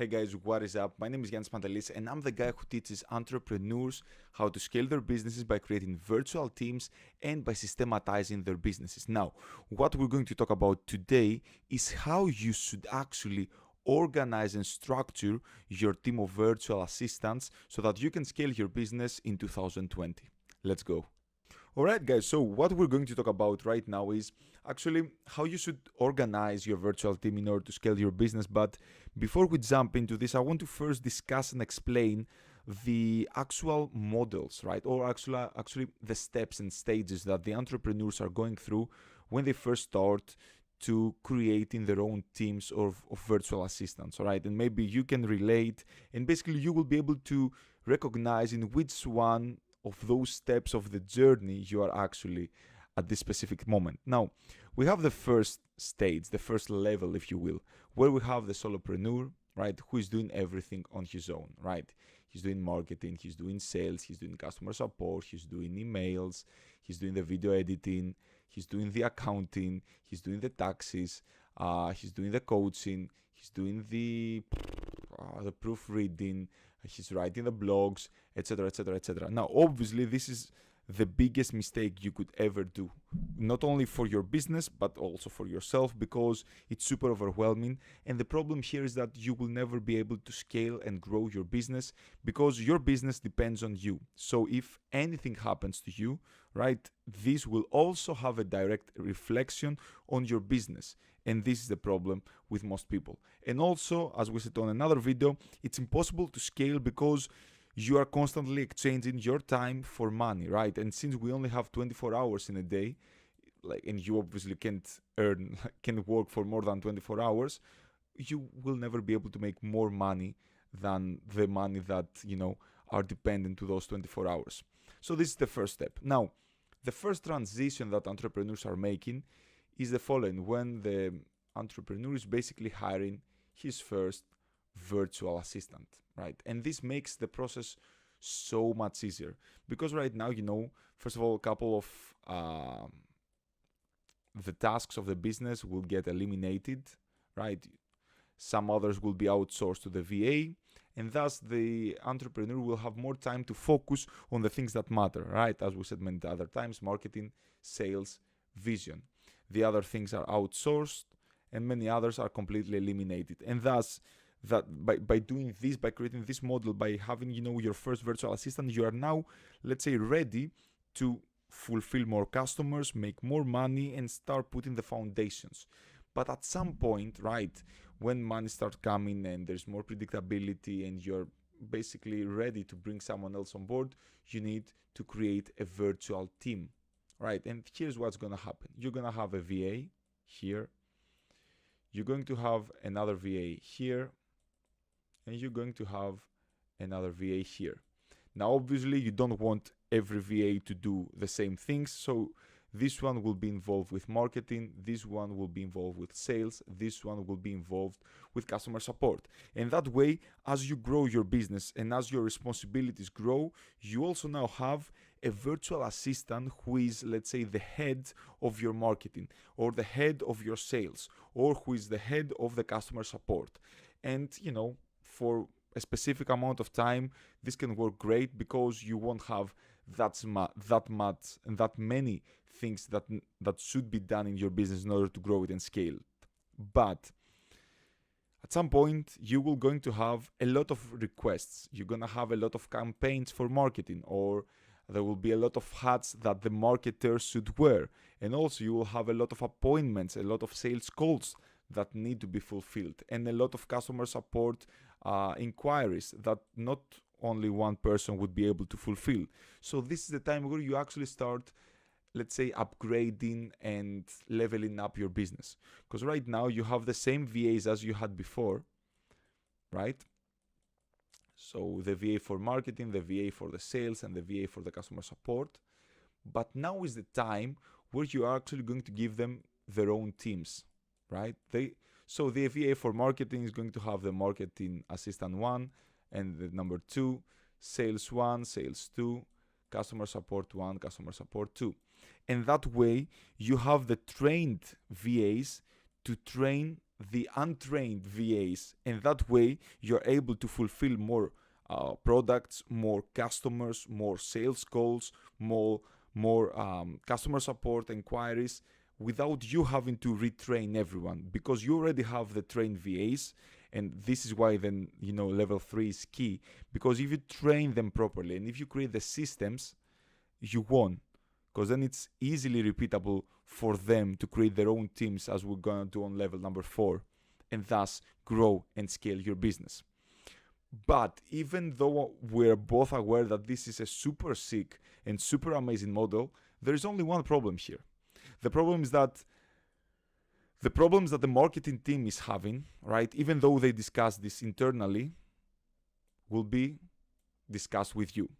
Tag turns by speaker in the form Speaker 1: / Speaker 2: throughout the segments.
Speaker 1: Hey guys, what is up? My name is Yannis Pantelis and I'm the guy who teaches entrepreneurs how to scale their businesses by creating virtual teams and by systematizing their businesses. Now, what we're going to talk about today is how you should actually organize and structure your team of virtual assistants so that you can scale your business in 2020. Let's go. Alright guys, so what we're going to talk about right now is actually how you should organize your virtual team in order to scale your business. But before we jump into this, I want to first discuss and explain the actual models, right? Or actually the steps and stages that the entrepreneurs are going through when they first start to creating their own teams of virtual assistants, all right? And maybe you can relate and basically you will be able to recognize in which one of those steps of the journey you are actually at this specific moment. Now, we have the first stage, the first level, if you will, where we have the solopreneur, right, who is doing everything on his own, right? He's doing marketing, he's doing sales, he's doing customer support, he's doing emails, he's doing the video editing, he's doing the accounting, he's doing the taxes, he's doing the coaching, he's doing the proofreading, he's writing the blogs, etc, etc, etc. Now obviously this is the biggest mistake you could ever do, not only for your business but also for yourself, because it's super overwhelming. And the problem here is that you will never be able to scale and grow your business because your business depends on you. So if anything happens to you, right, this will also have a direct reflection on your business. And this is the problem with most people. And also, as we said on another video, it's impossible to scale because you are constantly exchanging your time for money, right? And since we only have 24 hours in a day, and you obviously can't work for more than 24 hours, you will never be able to make more money than the money that, are dependent to those 24 hours. So this is the first step. Now, the first transition that entrepreneurs are making is the following: when the entrepreneur is basically hiring his first virtual assistant, right? And this makes the process so much easier because right now, first of all, a couple of the tasks of the business will get eliminated, right? Some others will be outsourced to the VA, and thus the entrepreneur will have more time to focus on the things that matter, right? As we said many other times: marketing, sales, vision. The other things are outsourced and many others are completely eliminated. And thus, that by doing this, by creating this model, by having your first virtual assistant, you are now, let's say, ready to fulfill more customers, make more money, and start putting the foundations. But at some point, right, when money starts coming and there's more predictability and you're basically ready to bring someone else on board, you need to create a virtual team, right? And here's what's gonna happen: you're gonna have a VA here, you're going to have another VA here, and you're going to have another VA here. Now obviously you don't want every VA to do the same things, so this one will be involved with marketing, this one will be involved with sales, this one will be involved with customer support. And that way, as you grow your business and as your responsibilities grow, you also now have a virtual assistant who is, let's say, the head of your marketing or the head of your sales or who is the head of the customer support. And for a specific amount of time, this can work great because you won't have that much and that many things that should be done in your business in order to grow it and scale. But at some point, you will going to have a lot of requests. You're gonna have a lot of campaigns for marketing, or there will be a lot of hats that the marketers should wear. And also you will have a lot of appointments, a lot of sales calls that need to be fulfilled, and a lot of customer support inquiries that not only one person would be able to fulfill. So this is the time where you actually start, let's say, upgrading and leveling up your business. Because right now you have the same VAs as you had before, right? So the VA for marketing, the VA for the sales, and the VA for the customer support. But now is the time where you are actually going to give them their own teams, right? So the VA for marketing is going to have the marketing assistant 1 and the number 2, sales 1, sales 2, customer support 1, customer support 2. And that way you have the trained VAs to train the untrained VAs, and that way you're able to fulfill more products, more customers, more sales calls, more customer support inquiries, without you having to retrain everyone, because you already have the trained VAs. And this is why then, level 3 is key, because if you train them properly and if you create the systems, you won, because then it's easily repeatable for them to create their own teams, as we're gonna do on level number 4, and thus grow and scale your business. But even though we're both aware that this is a super sick and super amazing model, there is only one problem here. The problems that the marketing team is having, right, even though they discuss this internally, will be discussed with you.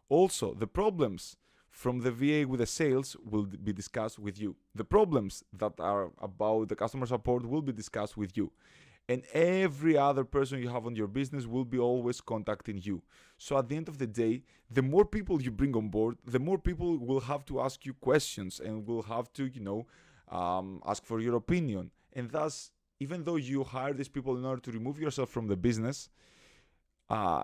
Speaker 1: Also, the problems from the VA with the sales will be discussed with you. The problems that are about the customer support will be discussed with you. And every other person you have on your business will be always contacting you. So at the end of the day, the more people you bring on board, the more people will have to ask you questions and will have to, ask for your opinion. And thus, even though you hire these people in order to remove yourself from the business,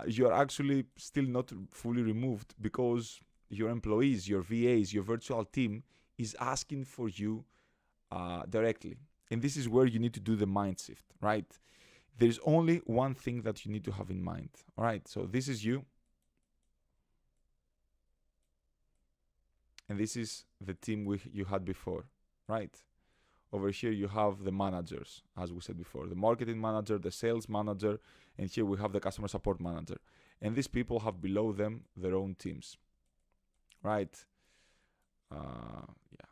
Speaker 1: you are actually still not fully removed, because your employees, your VAs, your virtual team is asking for you directly. And this is where you need to do the mind shift, right? There's only one thing that you need to have in mind. All right, so this is you. And this is the team you had before, right? Over here you have the managers, as we said before, the marketing manager, the sales manager, and here we have the customer support manager. And these people have below them their own teams, right? Yeah.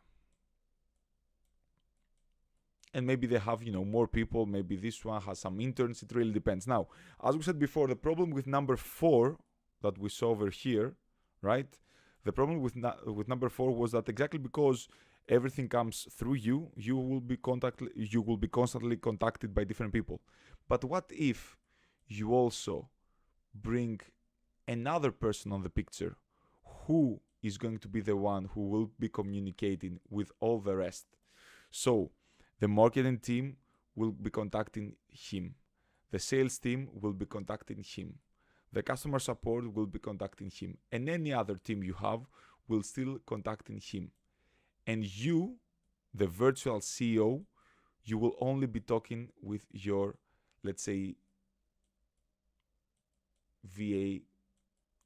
Speaker 1: And maybe they have, more people. Maybe this one has some interns. It really depends. Now, as we said before, the problem with number 4 that we saw over here, right? The problem with number 4 was that exactly because everything comes through you, you will be constantly contacted by different people. But what if you also bring another person on the picture who is going to be the one who will be communicating with all the rest? So the marketing team will be contacting him. The sales team will be contacting him. The customer support will be contacting him. And any other team you have will still contacting him. And you, the virtual CEO, you will only be talking with your, let's say, VA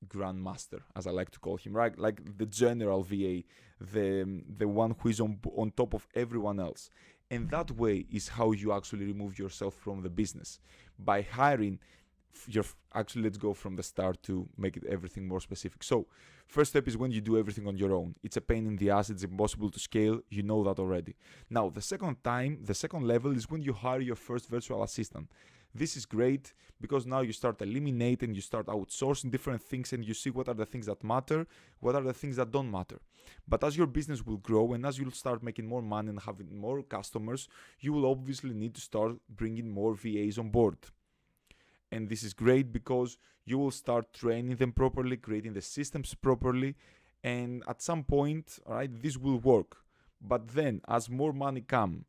Speaker 1: grandmaster, as I like to call him, right? Like the general VA, the one who is on top of everyone else. And that way is how you actually remove yourself from the business, by hiring actually, let's go from the start to make it everything more specific. So first step is when you do everything on your own. It's a pain in the ass. It's impossible to scale. You know that already. Now, the second level is when you hire your first virtual assistant. This is great because now you start eliminating, you start outsourcing different things, and you see what are the things that matter, what are the things that don't matter. But as your business will grow and as you'll start making more money and having more customers, you will obviously need to start bringing more VAs on board. And this is great because you will start training them properly, creating the systems properly, and at some point, all right, this will work. But then as more money come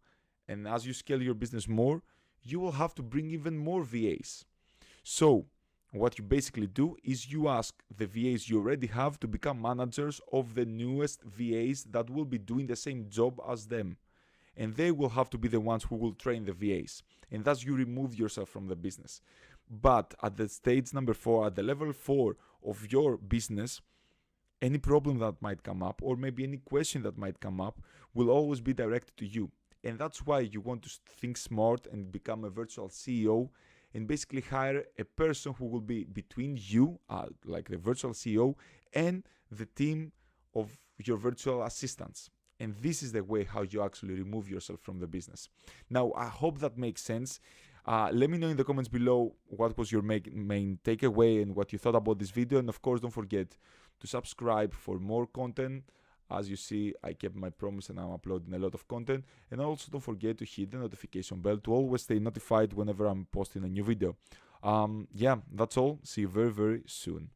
Speaker 1: and as you scale your business more, you will have to bring even more VAs. So what you basically do is you ask the VAs you already have to become managers of the newest VAs that will be doing the same job as them. And they will have to be the ones who will train the VAs. And thus you remove yourself from the business. But at the stage number 4, at the level 4 of your business, any problem that might come up or maybe any question that might come up will always be directed to you. And that's why you want to think smart and become a virtual CEO and basically hire a person who will be between you, like the virtual CEO, and the team of your virtual assistants. And this is the way how you actually remove yourself from the business. Now, I hope that makes sense. Let me know in the comments below what was your main takeaway and what you thought about this video. And of course, don't forget to subscribe for more content. As you see, I kept my promise and I'm uploading a lot of content. And also don't forget to hit the notification bell to always stay notified whenever I'm posting a new video. Yeah, that's all. See you very, very soon.